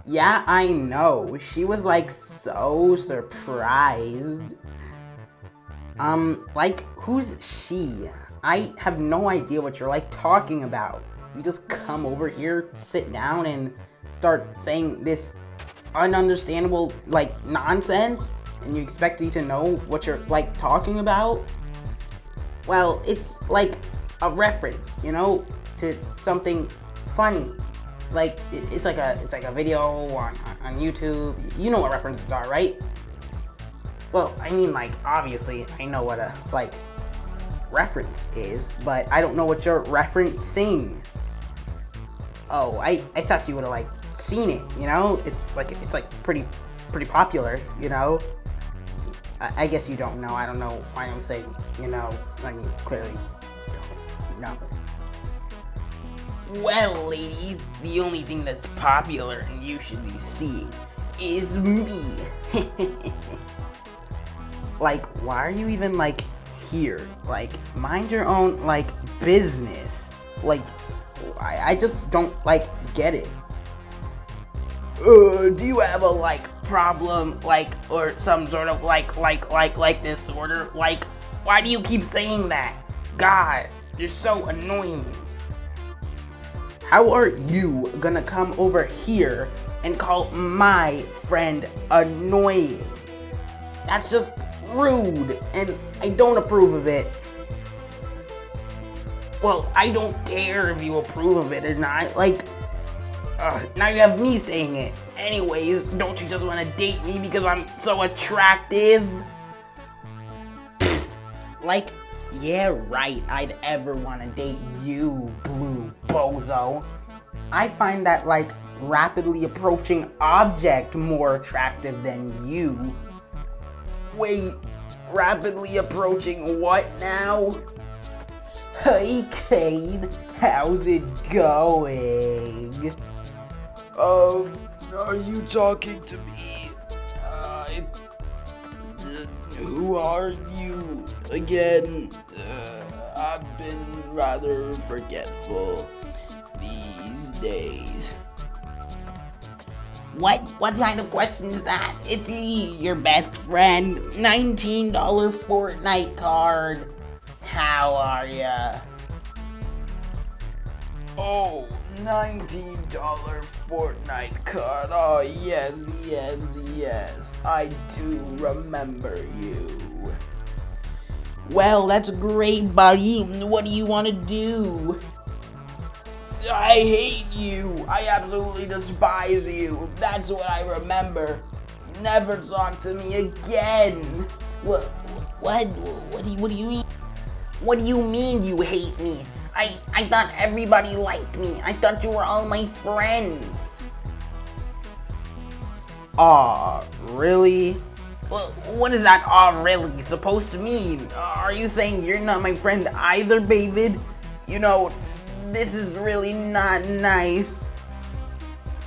Yeah, I know. She was like so surprised. Like, who's she? I have no idea what you're like talking about. You just come over here, sit down, and start saying this ununderstandable, like, nonsense, and you expect me to know what you're, like, talking about? Well, it's like a reference, you know, to something funny. Like, it's like a video on YouTube. You know what references are, right? Well, I mean, like, obviously, I know what a, like, reference is, but I don't know what you're referencing. Oh, I thought you would have, like, seen it, you know? It's like pretty popular, you know? I guess you don't know. I don't know why I'm saying, you know. I mean, clearly don't know. Well, ladies, the only thing that's popular and you should be seeing is me. Like, why are you even, like, here? Like, mind your own, like, business. Like, I just don't, like, get it. Do you have a, like, problem, like, or some sort of, like disorder? Like, why do you keep saying that? God, you're so annoying. How are you gonna come over here and call my friend annoying? That's just rude, and I don't approve of it. Well, I don't care if you approve of it or not. Like, now you have me saying it. Anyways, don't you just want to date me because I'm so attractive? Pfft, like, yeah, right, I'd ever want to date you, blue bozo. I find that, like, rapidly approaching object more attractive than you. Wait, rapidly approaching what now? Hey, Cade, how's it going? Are you talking to me? Who are you again? I've been rather forgetful these days. What kind of question is that? It's your best friend, $19 Fortnite card. How are ya? Oh, $19 Fortnite card. Oh, yes. I do remember you. Well, that's great, buddy. What do you want to do? I hate you. I absolutely despise you. That's what I remember. Never talk to me again. What do you mean? What do you mean you hate me? I thought everybody liked me. I thought you were all my friends. Aw, really? Well, what is that aw really supposed to mean? Are you saying you're not my friend either, David? You know, this is really not nice.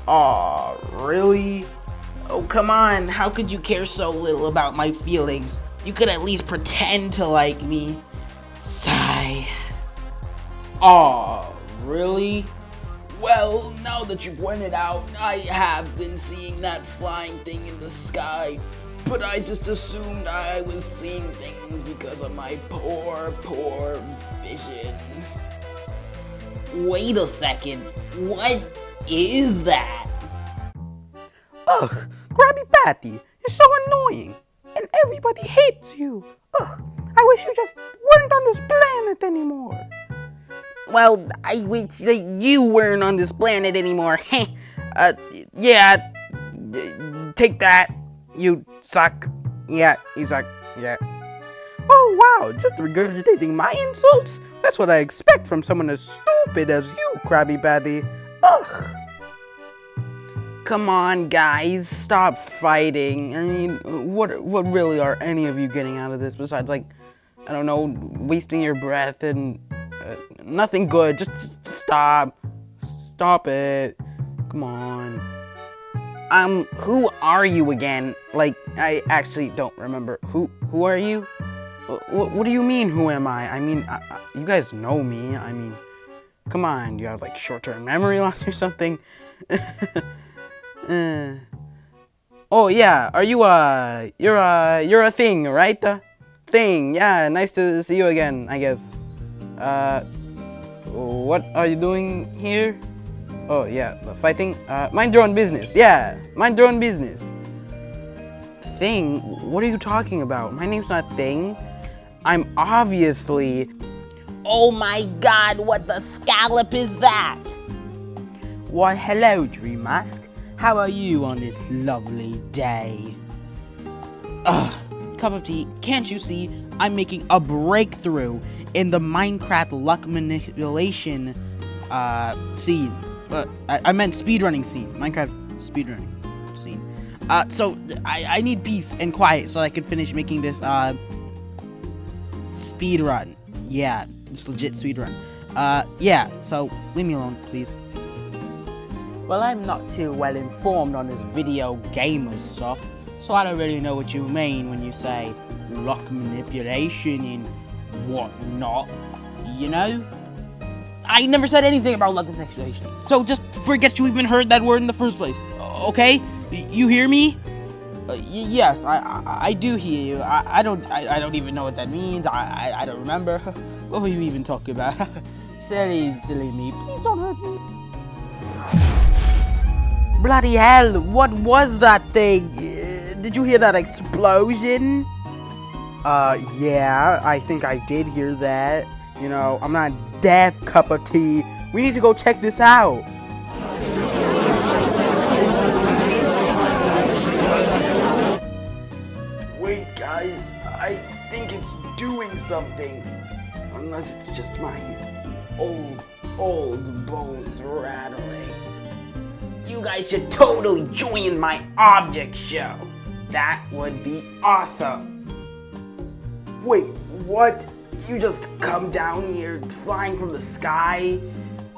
Aw, really? Oh, come on. How could you care so little about my feelings? You could at least pretend to like me. Sigh. Aw, really? Well, now that you pointed out, I have been seeing that flying thing in the sky, but I just assumed I was seeing things because of my poor vision. Wait a second. What is that? Ugh, Krabby Patty, you're so annoying, and everybody hates you. Ugh, I wish you just weren't on this planet anymore. Well, I wish that you weren't on this planet anymore. Yeah, take that. You suck. Yeah, you suck. Yeah. Oh wow, just regurgitating my insults? That's what I expect from someone as stupid as you, Krabby Patty. Ugh. Come on, guys, stop fighting. I mean, what really are any of you getting out of this besides, like, I don't know, wasting your breath and nothing good. Just stop. Stop it. Come on. Who are you again? Like, I actually don't remember. Who are you? What do you mean, who am I? I mean, you guys know me. I mean, come on, you have, like, short-term memory loss or something? Oh yeah, are you you're a thing, right? Thing, yeah, nice to see you again, I guess. What are you doing here? Oh yeah, fighting. Mind your own business. Yeah, mind your own business. Thing? What are you talking about? My name's not Thing. I'm obviously. Oh my god, what the scallop is that? Why, hello, Dream Mask. How are you on this lovely day? Cup of tea, can't you see I'm making a breakthrough in the Minecraft luck manipulation scene? I meant speedrunning scene. Minecraft speedrunning scene. So I need peace and quiet so I can finish making this speedrun. Yeah, it's legit speedrun. Yeah, so leave me alone, please. Well, I'm not too well informed on this video gamer stuff, so I don't really know what you mean when you say luck manipulation and whatnot, you know? I never said anything about luck manipulation, so just forget you even heard that word in the first place, okay? You hear me? Yes, I do hear you. I don't even know what that means. I don't remember. What were you even talking about? silly me. Please don't hurt me. Bloody hell, what was that thing? Did you hear that explosion? Yeah, I think I did hear that. You know, I'm not deaf, cup of tea. We need to go check this out. Wait, guys, I think it's doing something. Unless it's just my old bones rattling. You guys should totally join my object show. That would be awesome. Wait, what? You just come down here flying from the sky?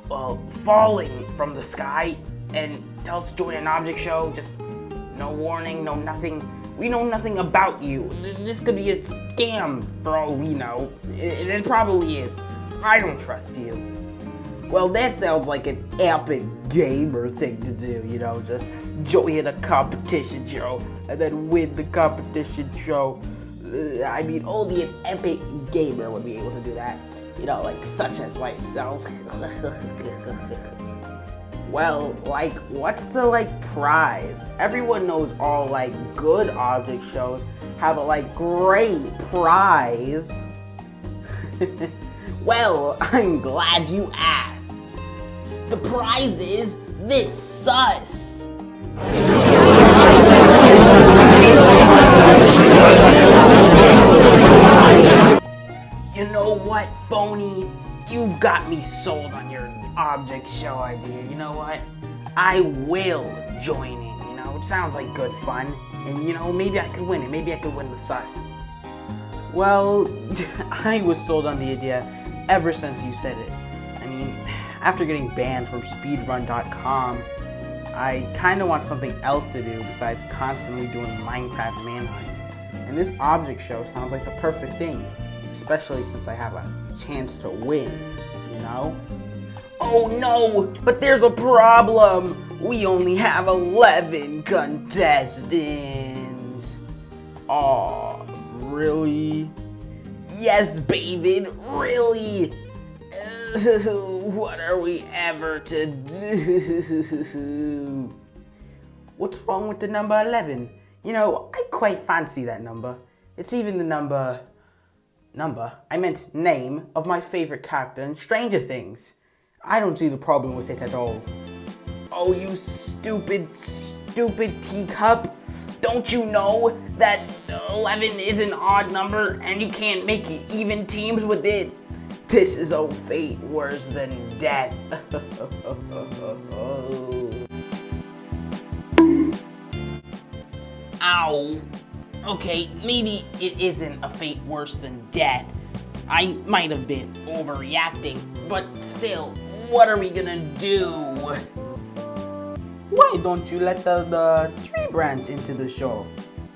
Well, falling from the sky and tell us to join an object show? Just no warning, no nothing. We know nothing about you. This could be a scam for all we know. It probably is. I don't trust you. Well, that sounds like an epic gamer thing to do, you know, just join a competition show and then win the competition show. I mean, only an epic gamer would be able to do that. You know, like such as myself. Well, like, what's the, like, prize? Everyone knows all, like, good object shows have a, like, great prize. Well, I'm glad you asked. The prize is this sus. You know what, Phony? You've got me sold on your object show idea. You know what? I will join in, you know? It sounds like good fun. And, you know, maybe I could win it. Maybe I could win the sus. Well, I was sold on the idea ever since you said it. I mean, after getting banned from speedrun.com, I kind of want something else to do besides constantly doing Minecraft manhunts. And this object show sounds like the perfect thing, especially since I have a chance to win, you know? Oh no, but there's a problem. We only have 11 contestants. Aw, really? Yes, David, really? What are we ever to do? What's wrong with the number 11? You know, I quite fancy that number. It's even the number, I meant name of my favorite character in Stranger Things. I don't see the problem with it at all. Oh, you stupid teacup. Don't you know that 11 is an odd number and you can't make even teams with it? This is a fate worse than death. Ow. Okay, maybe it isn't a fate worse than death. I might have been overreacting, but still, what are we gonna do? Why don't you let the tree branch into the show?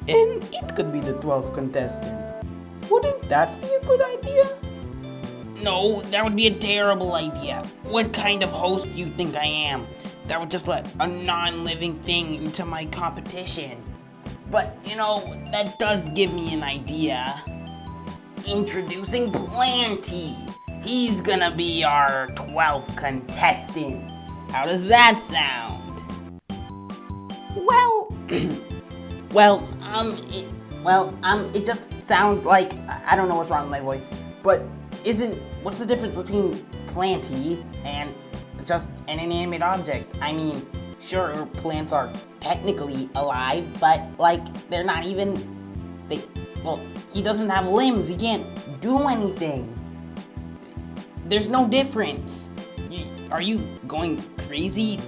And it could be the 12th contestant. Wouldn't that be a good idea? No, that would be a terrible idea. What kind of host do you think I am? that would just let a non-living thing into my competition. But, you know, that does give me an idea. Introducing Planty. He's gonna be our 12th contestant. How does that sound? It just sounds like, I don't know what's wrong with my voice, but what's the difference between Planty and just an inanimate object? I mean, sure, plants are technically alive, but, like, they're not even, he doesn't have limbs, he can't do anything. There's no difference. Are you going crazy?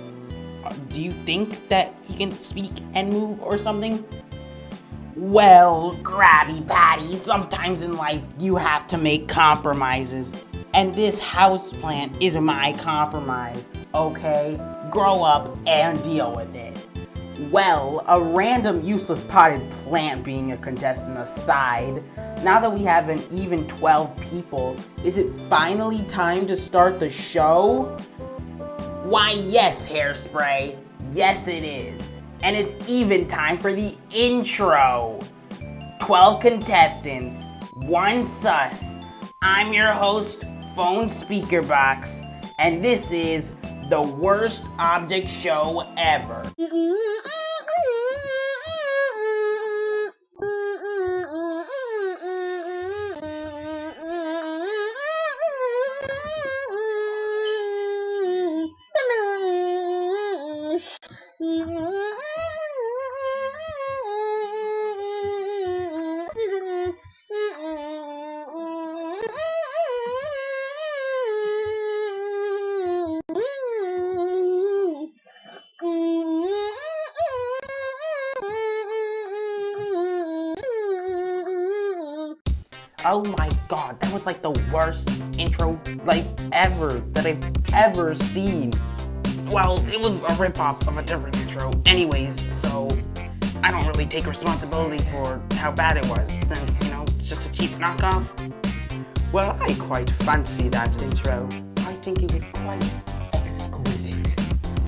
Do you think that he can speak and move or something? Well, Krabby Patty, sometimes in life you have to make compromises. And this houseplant is my compromise, okay? Grow up and deal with it. Well, a random useless potted plant being a contestant aside, now that we have an even 12 people, is it finally time to start the show? Why, yes, Hairspray. Yes, it is. And it's even time for the intro. 12 contestants, 1 sus. I'm your host, Phone Speaker Box, and this is the worst object show ever. Oh my god, that was like the worst intro ever that I've ever seen. Well, it was a ripoff of a different intro anyways, so I don't really take responsibility for how bad it was, since, you know, it's just a cheap knockoff. Well, I quite fancy that intro. I think it was quite exquisite.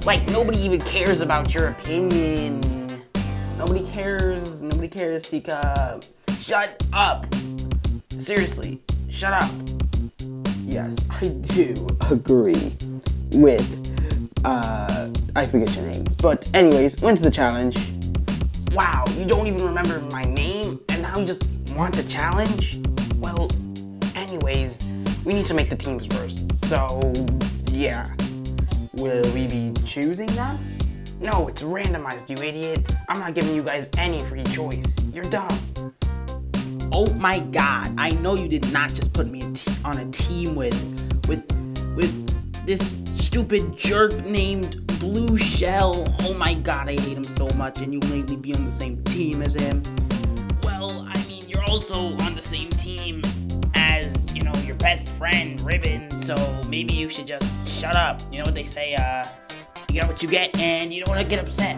Like, nobody even cares about your opinion. Nobody cares, Tika. Shut up! Seriously, shut up. Yes, I do agree with, I forget your name. But anyways, went to the challenge. Wow, you don't even remember my name, and now you just want the challenge? Well, anyways, we need to make the teams first, so yeah. Will we be choosing them? No, it's randomized, you idiot. I'm not giving you guys any free choice. You're dumb. Oh my god, I know you did not just put me on a team with this stupid jerk named Blue Shell. Oh my god, I hate him so much, and you made me be on the same team as him. Well, I mean, you're also on the same team as, you know, your best friend, Ribbon, so maybe you should just shut up. You know what they say, you get what you get, and you don't want to get upset.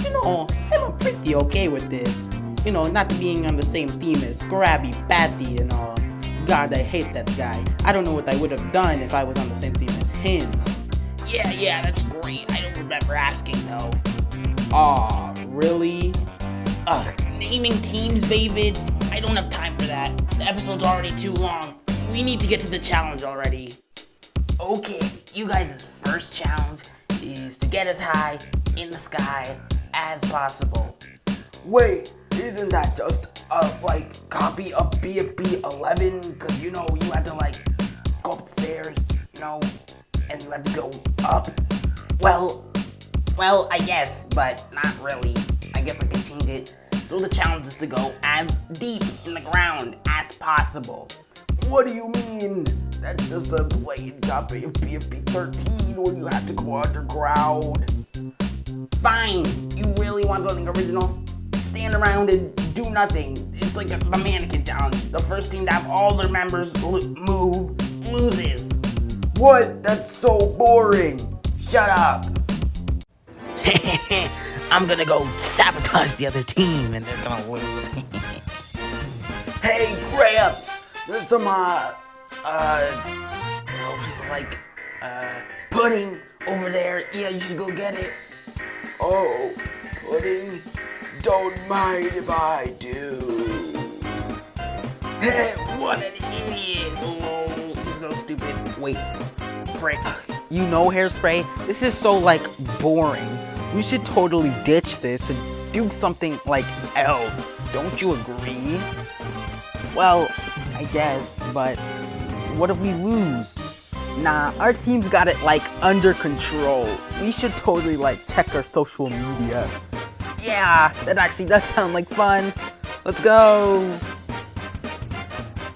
You know, I'm pretty okay with this. You know, not being on the same team as Krabby Patty and all. God, I hate that guy. I don't know what I would have done if I was on the same team as him. Yeah, that's great. I don't remember asking, though. Aw, really? Naming teams, David? I don't have time for that. The episode's already too long. We need to get to the challenge already. Okay, you guys' first challenge is to get as high in the sky as possible. Wait, isn't that just a, copy of BFB 11? Because, you know, you had to, go up the stairs, you know, and you had to go up. Well, I guess, but not really. I guess I can change it. So the challenge is to go as deep in the ground as possible. What do you mean? That's just a blatant copy of BFB 13 when you had to go underground. Fine, you really want something original? Stand around and do nothing. It's like a mannequin challenge. The first team to have all their members move loses. What? That's so boring. Shut up. I'm gonna go sabotage the other team and they're gonna lose. Hey, Gramps, there's some, pudding over there. Yeah, you should go get it. Oh, pudding? Don't mind if I do. What an idiot. Oh, he's so stupid. Wait, frick. You know, Hairspray, this is so, like, boring. We should totally ditch this and do something, like, else. Don't you agree? Well, I guess, but what if we lose? Nah, our team's got it, like, under control. We should totally, like, check our social media. Yeah, that actually does sound like fun. Let's go.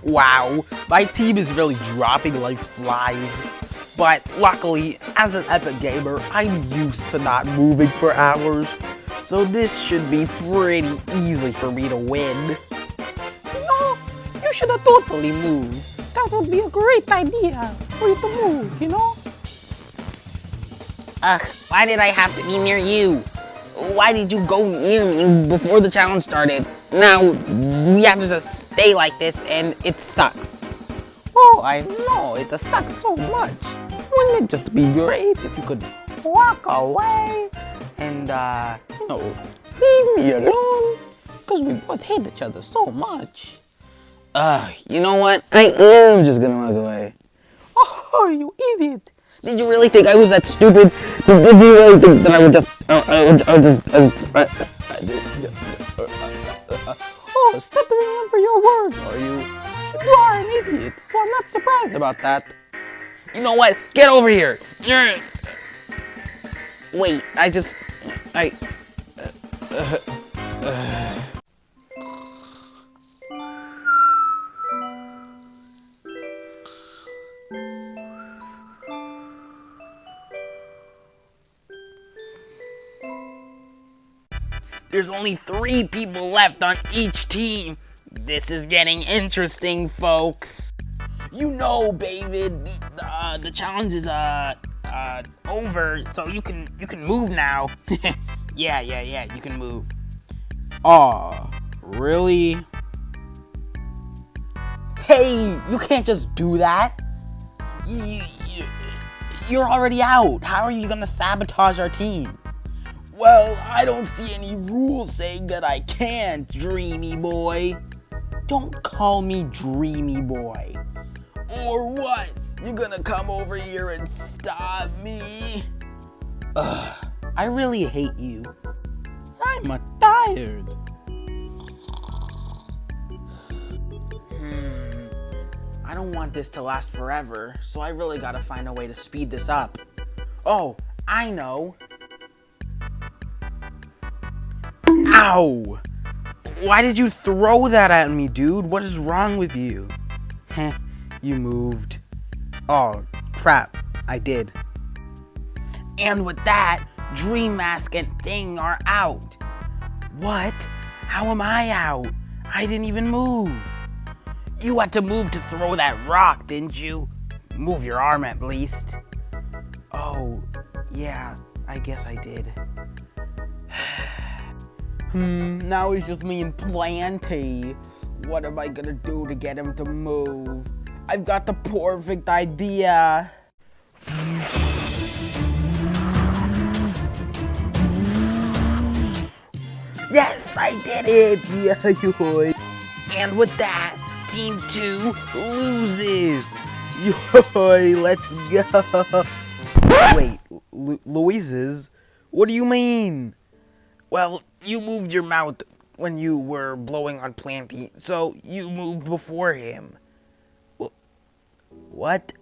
Wow, my team is really dropping like flies. But luckily, as an epic gamer, I'm used to not moving for hours. So this should be pretty easy for me to win. No, you should have totally moved. That would be a great idea for you to move, you know? Why did I have to be near you? Why did you go near me before the challenge started? Now, we have to just stay like this and it sucks. Oh, I know, it sucks so much. Wouldn't it just be great if you could walk away and, you know, leave me alone? Because we both hate each other so much. You know what? I am just gonna walk away. Oh, you idiot. Did you really think I was that stupid? Did you really think that I would just... Oh, stop to remember your words, are you? You are an idiot, so I'm not surprised about that. You know what? Get over here! Wait, There's only 3 people left on each team. This is getting interesting, folks. You know, David, the challenge is over, so you can move now. Yeah, you can move. Aw, really? Hey, you can't just do that. You're already out. How are you gonna sabotage our team? Well, I don't see any rules saying that I can't, Dreamy Boy. Don't call me Dreamy Boy. Or what? You gonna come over here and stop me? Ugh, I really hate you. I'm tired. I don't want this to last forever, so I really gotta find a way to speed this up. Oh, I know. Ow! Why did you throw that at me, dude? What is wrong with you? Heh, you moved. Oh, crap, I did. And with that, Dream Mask and Thing are out. What? How am I out? I didn't even move. You had to move to throw that rock, didn't you? Move your arm at least. Oh, yeah, I guess I did. Now it's just me and Planty. What am I gonna do to get him to move? I've got the perfect idea. Yes, I did it! Yeah, And with that, Team 2 loses. yoy, let's go. Wait, Louise's? What do you mean? Well, you moved your mouth when you were blowing on Planty, so you moved before him. What?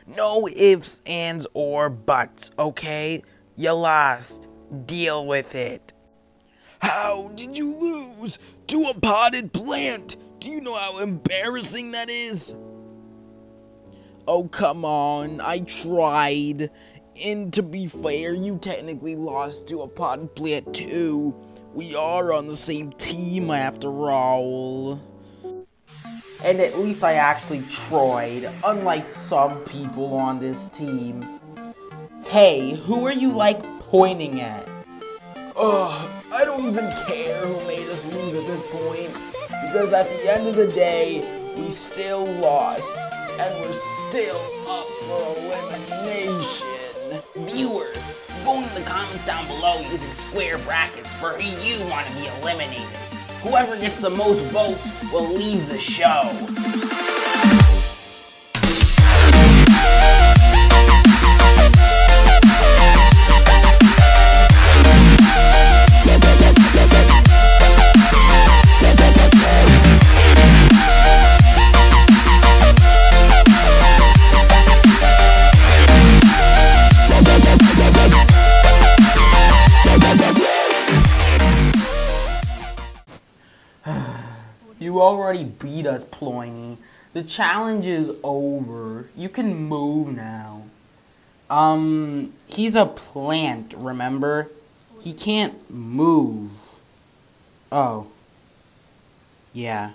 No ifs, ands, or buts, okay? You lost. Deal with it. How did you lose to a potted plant? Do you know how embarrassing that is? Oh, come on. I tried. And to be fair, you technically lost to a potted plant too. We are on the same team after all. And at least I actually tried, unlike some people on this team. Hey, who are you like pointing at? I don't even care who made us lose at this point, because at the end of the day, we still lost. and we're still up for elimination. Viewers, vote in the comments down below using square brackets for who you want to be eliminated. Whoever gets the most votes will leave the show. You already beat us, Ploiny. The challenge is over. You can move now. He's a plant, remember? He can't move. Oh. Yeah.